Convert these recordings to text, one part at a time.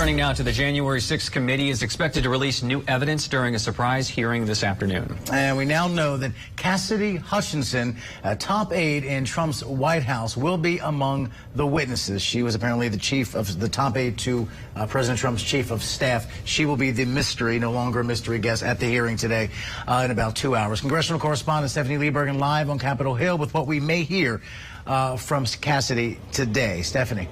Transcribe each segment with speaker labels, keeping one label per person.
Speaker 1: Turning now to the January 6th committee is expected to release new evidence during a surprise hearing this afternoon.
Speaker 2: And we now know that Cassidy Hutchinson, a top aide in Trump's White House, will be among the witnesses. She was apparently the top aide to President Trump's chief of staff. She will be the no longer a mystery guest at the hearing today in about 2 hours. Congressional correspondent Stephanie Liebergen live on Capitol Hill with what we may hear from Cassidy today. Stephanie.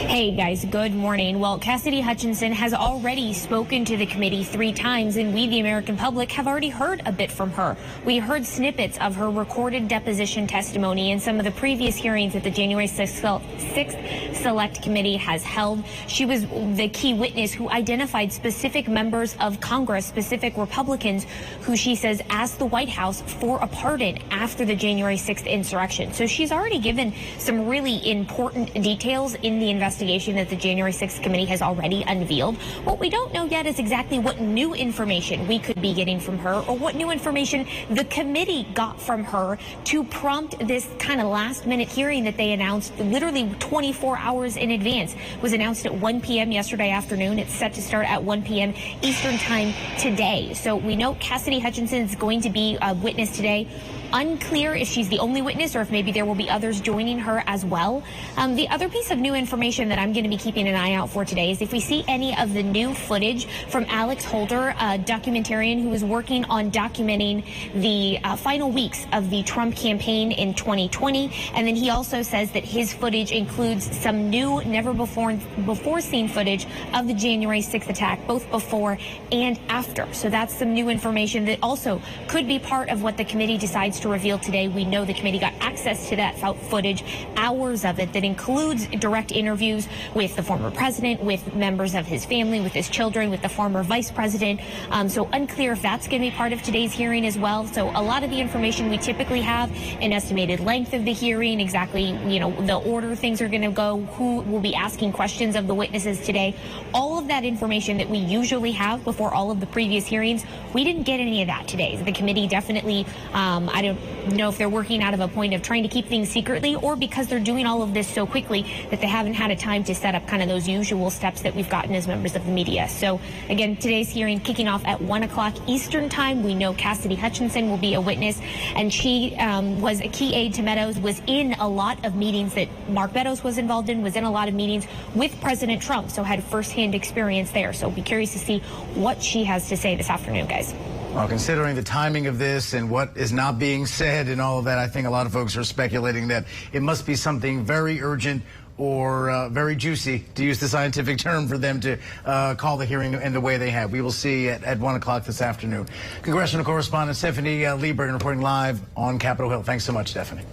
Speaker 3: Hey guys, good morning. Well, Cassidy Hutchinson has already spoken to the committee 3 times, and we, the American public, have already heard a bit from her. We heard snippets of her recorded deposition testimony in some of the previous hearings that the January 6th Select Committee has held. She was the key witness who identified specific members of Congress, specific Republicans, who she says asked the White House for a pardon after the January 6th insurrection. So she's already given some really important details in the investigation that the January 6th committee has already unveiled. What we don't know yet is exactly what new information we could be getting from her, or what new information the committee got from her to prompt this kind of last-minute hearing that they announced literally 24 hours in advance. It was announced at 1 p.m. yesterday afternoon. It's set to start at 1 p.m. Eastern time today. So we know Cassidy Hutchinson is going to be a witness today. Unclear if she's the only witness or if maybe there will be others joining her as well. The other piece of new information that I'm going to be keeping an eye out for today is if we see any of the new footage from Alex Holder, a documentarian who is working on documenting the final weeks of the Trump campaign in 2020. And then he also says that his footage includes some new, never before seen footage of the January 6th attack, both before and after. So that's some new information that also could be part of what the committee decides to reveal today. We know the committee got access to that footage, hours of it, that includes direct interviews with the former president, with members of his family, with his children, with the former vice president. So unclear if that's going to be part of today's hearing as well. So a lot of the information we typically have, an estimated length of the hearing, exactly, the order things are going to go, who will be asking questions of the witnesses today. All of that information that we usually have before all of the previous hearings, we didn't get any of that today. The committee definitely, I don't know if they're working out of a point of trying to keep things secretly, or because they're doing all of this so quickly that they haven't had a time to set up kind of those usual steps that we've gotten as members of the media. So again, today's hearing kicking off at 1 o'clock Eastern time. We know Cassidy Hutchinson will be a witness, and she was a key aide to Meadows, was in a lot of meetings that Mark Meadows was involved in, was in a lot of meetings with President Trump, so had firsthand experience there. So be curious to see what she has to say this afternoon, guys.
Speaker 2: Well, considering the timing of this and what is not being said and all of that, I think a lot of folks are speculating that it must be something very urgent or very juicy, to use the scientific term, for them to call the hearing in the way they have. We will see at 1 o'clock this afternoon. Congressional correspondent Stephanie Liebergen reporting live on Capitol Hill. Thanks so much, Stephanie.